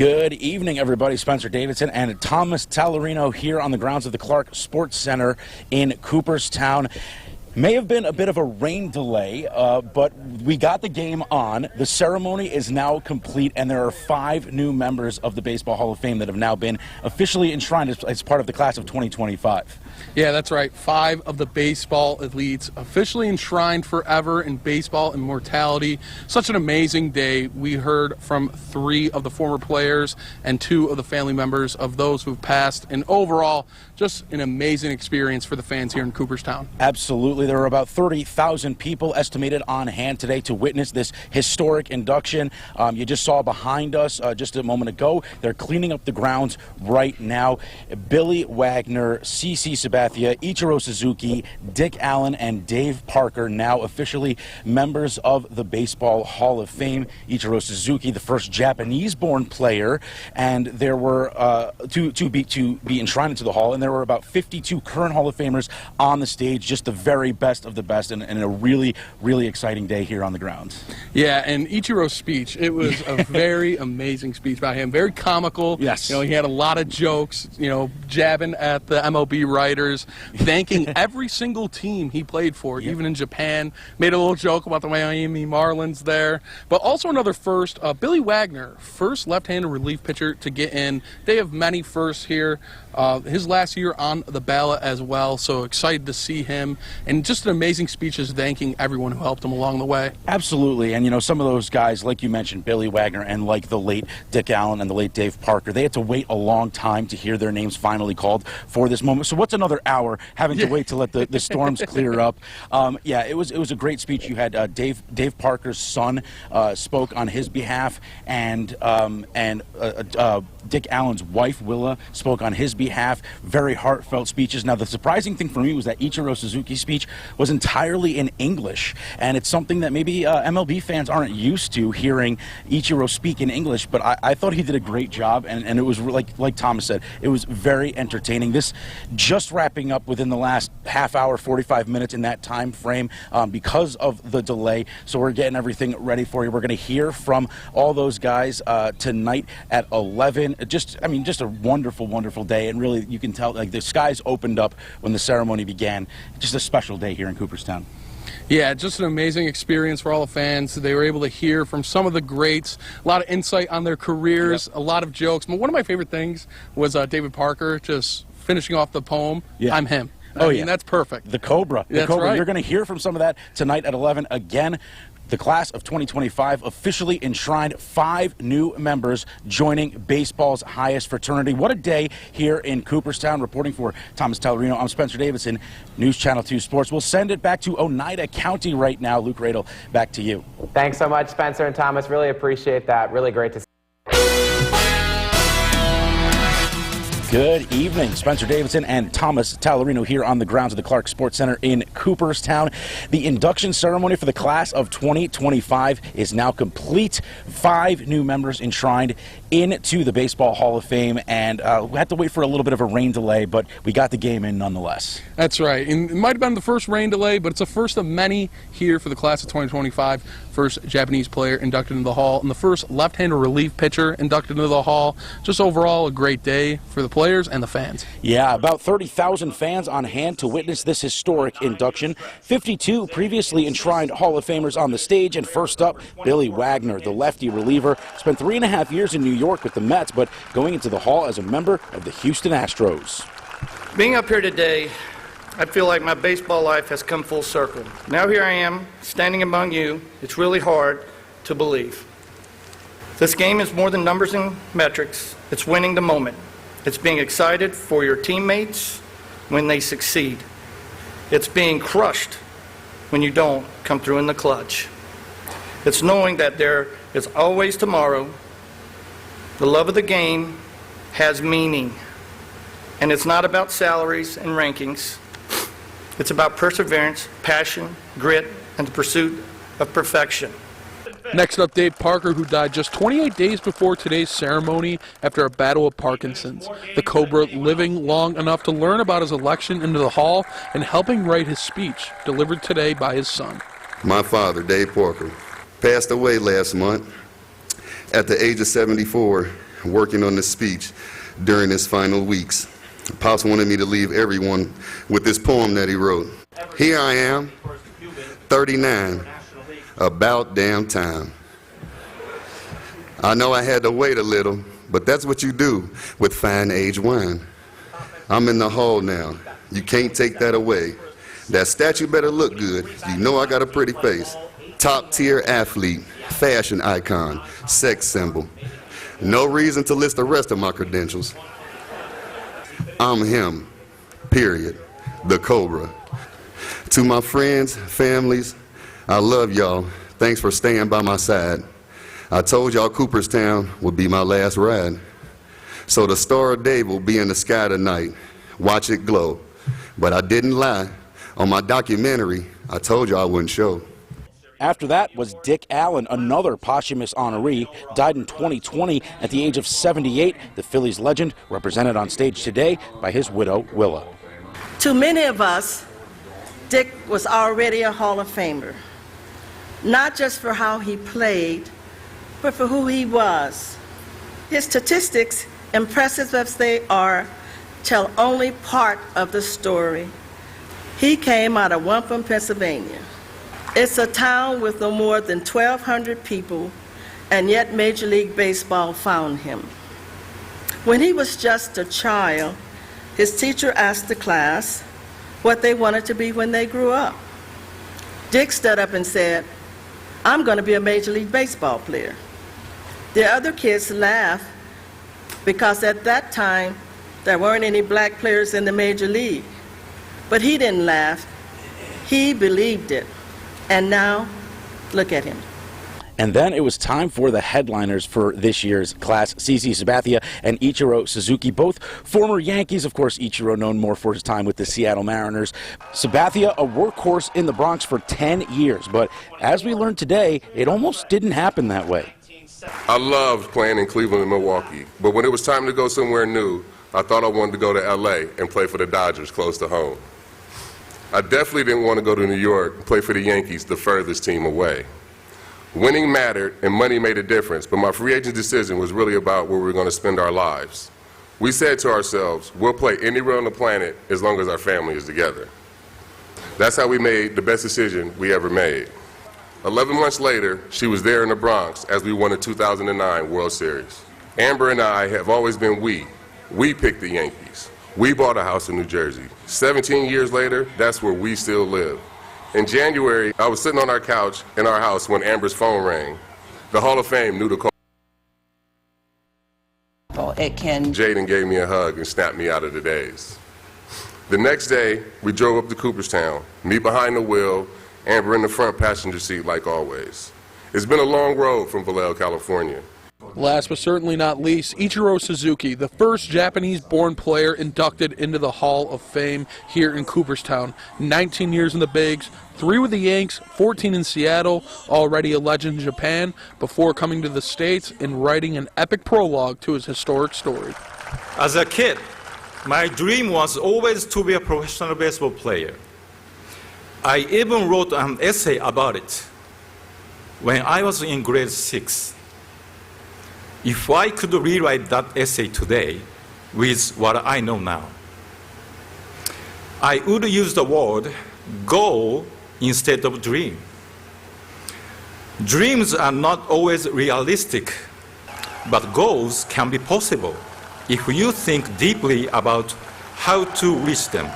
Good evening, everybody. Spencer Davidson and Thomas Tallarino here on the grounds of the Clark Sports Center in Cooperstown. May have been a bit of a rain delay, but we got the game on. The ceremony is now complete, and there are 5 new members of the Baseball Hall of Fame that have now been officially enshrined as part of the class of 2025. Yeah, that's right. 5 of the baseball elites officially enshrined forever in baseball immortality. Such an amazing day. We heard from 3 of the former players and 2 of the family members of those who've passed. And overall, just an amazing experience for the fans here in Cooperstown. Absolutely. There were about 30,000 people estimated on hand today to witness this historic induction. You just saw behind us just a moment ago. They're cleaning up the grounds right now. Billy Wagner, CC Sabathia, Ichiro Suzuki, Dick Allen, and Dave Parker, now officially members of the Baseball Hall of Fame. Ichiro Suzuki, the first Japanese-born player, and there were to be enshrined into the Hall, and there were about 52 current Hall of Famers on the stage, just the very best of the best, and a really, really exciting day here on the grounds. Yeah, and Ichiro's speech, it was a very amazing speech by him. Very comical. Yes. You know, he had a lot of jokes, jabbing at the MLB writers, thanking every single team he played for, even in Japan. Made a little joke about the Miami Marlins there. But also another first, Billy Wagner, first left-handed relief pitcher to get in. They have many firsts here. His last year on the ballot as well, so excited to see him. And just an amazing speech is thanking everyone who helped him along the way. Absolutely, and some of those guys, like you mentioned, Billy Wagner, and like the late Dick Allen and the late Dave Parker, they had to wait a long time to hear their names finally called for this moment. So what's another hour having to wait to let the storms clear up? Yeah, it was a great speech. You had Dave Parker's son spoke on his behalf, and Dick Allen's wife, Willa, spoke on his behalf. Very heartfelt speeches. Now, the surprising thing for me was that Ichiro Suzuki's speech was entirely in English, and it's something that maybe MLB fans aren't used to, hearing Ichiro speak in English, but I thought he did a great job, and it was, like Thomas said, it was very entertaining. This just wrapping up within the last half hour, 45 minutes in that time frame because of the delay, so we're getting everything ready for you. We're going to hear from all those guys tonight at 11. Just a wonderful, wonderful day, and really you can tell the skies opened up when the ceremony began. Just a special day here in Cooperstown. Yeah, just an amazing experience for all the fans. They were able to hear from some of the greats, a lot of insight on their careers, a lot of jokes. But one of my favorite things was David Parker just finishing off the poem, I'm him. I mean, that's perfect. The Cobra. That's right. You're going to hear from some of that tonight at 11. Again, the class of 2025 officially enshrined 5 new members joining baseball's highest fraternity. What a day here in Cooperstown. Reporting for Thomas Tallarino, I'm Spencer Davidson, News Channel 2 Sports. We'll send it back to Oneida County right now. Luke Radel, back to you. Thanks so much, Spencer and Thomas. Really appreciate that. Really great to see. Good evening. Spencer Davidson and Thomas Tallarino here on the grounds of the Clark Sports Center in Cooperstown. The induction ceremony for the class of 2025 is now complete. 5 new members enshrined into the Baseball Hall of Fame, and we had to wait for a little bit of a rain delay, but we got the game in nonetheless. That's right. And it might have been the first rain delay, but it's the first of many here for the class of 2025. First Japanese player inducted into the Hall, and the first left-handed relief pitcher inducted into the Hall. Just overall a great day for the players and the fans. Yeah, about 30,000 fans on hand to witness this historic induction. 52 previously enshrined Hall of Famers on the stage, and first up, Billy Wagner, the lefty reliever. Spent 3.5 years in New York with the Mets, but going into the Hall as a member of the Houston Astros. Being up here today, I feel like my baseball life has come full circle. Now here I am, standing among you. It's really hard to believe. This game is more than numbers and metrics. It's winning the moment. It's being excited for your teammates when they succeed. It's being crushed when you don't come through in the clutch. It's knowing that there is always tomorrow. The love of the game has meaning. And it's not about salaries and rankings. It's about perseverance, passion, grit, and the pursuit of perfection. Next up, Dave Parker, who died just 28 days before today's ceremony after a battle with Parkinson's. The Cobra living long enough to learn about his election into the Hall and helping write his speech, delivered today by his son. My father, Dave Parker, passed away last month at the age of 74 working on this speech during his final weeks. Pops wanted me to leave everyone with this poem that he wrote. Here I am, 39, about damn time. I know I had to wait a little, but that's what you do with fine age wine. I'm in the hall now. You can't take that away. That statue better look good. You know I got a pretty face. Top tier athlete, fashion icon, sex symbol. No reason to list the rest of my credentials. I'm him, period. The Cobra. To my friends, families, I love y'all. Thanks for staying by my side. I told y'all Cooperstown would be my last ride. So the Star of Day will be in the sky tonight. Watch it glow. But I didn't lie. On my documentary, I told you I wouldn't show. After that was Dick Allen, another posthumous honoree, died in 2020 at the age of 78. The Phillies legend represented on stage today by his widow, Willa. To many of us, Dick was already a Hall of Famer, not just for how he played, but for who he was. His statistics, impressive as they are, tell only part of the story. He came out of Wampum, Pennsylvania. It's a town with no more than 1,200 people, and yet Major League Baseball found him. When he was just a child, his teacher asked the class what they wanted to be when they grew up. Dick stood up and said, "I'm going to be a Major League Baseball player." The other kids laughed because at that time there weren't any black players in the Major League. But he didn't laugh. He believed it. And now, look at him. And then it was time for the headliners for this year's class. CC Sabathia and Ichiro Suzuki, both former Yankees. Of course, Ichiro known more for his time with the Seattle Mariners. Sabathia, a workhorse in the Bronx for 10 years. But as we learned today, it almost didn't happen that way. I loved playing in Cleveland and Milwaukee. But when it was time to go somewhere new, I thought I wanted to go to LA and play for the Dodgers close to home. I definitely didn't want to go to New York and play for the Yankees, the furthest team away. Winning mattered and money made a difference, but my free agent decision was really about where we were going to spend our lives. We said to ourselves, we'll play anywhere on the planet as long as our family is together. That's how we made the best decision we ever made. 11 months later, she was there in the Bronx as we won the 2009 World Series. Amber and I have always been we. We picked the Yankees. We bought a house in New Jersey. 17 years later, that's where we still live. In January, I was sitting on our couch in our house when Amber's phone rang. The Hall of Fame knew to call. Jaden gave me a hug and snapped me out of the daze. The next day, we drove up to Cooperstown, me behind the wheel, Amber in the front passenger seat like always. It's been a long road from Vallejo, California. Last but certainly not least, Ichiro Suzuki, the first Japanese-born player inducted into the Hall of Fame here in Cooperstown. 19 years in the bigs, 3 with the Yanks, 14 in Seattle, already a legend in Japan, before coming to the States and writing an epic prologue to his historic story. As a kid, my dream was always to be a professional baseball player. I even wrote an essay about it when I was in grade 6. If I could rewrite that essay today with what I know now, I would use the word goal instead of dream. Dreams are not always realistic, but goals can be possible if you think deeply about how to reach them.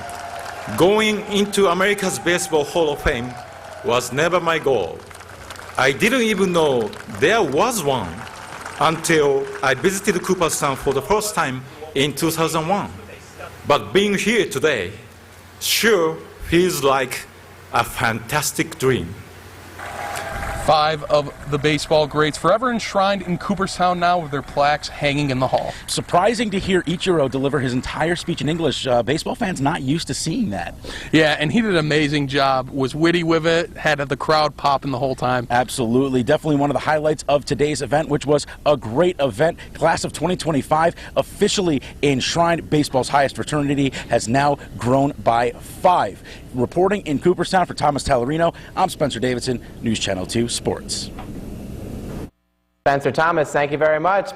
Going into America's Baseball Hall of Fame was never my goal. I didn't even know there was one until I visited Cooperstown for the first time in 2001. But being here today sure feels like a fantastic dream. 5 of the baseball greats forever enshrined in Cooperstown now with their plaques hanging in the hall. Surprising to hear Ichiro deliver his entire speech in English. Baseball fans not used to seeing that. Yeah, and he did an amazing job. Was witty with it, had the crowd popping the whole time. Absolutely. Definitely one of the highlights of today's event, which was a great event. Class of 2025 officially enshrined. Baseball's highest fraternity has now grown by 5. Reporting in Cooperstown for Thomas Talarino, I'm Spencer Davidson, News Channel 2 Sports. Spencer Thomas, thank you very much.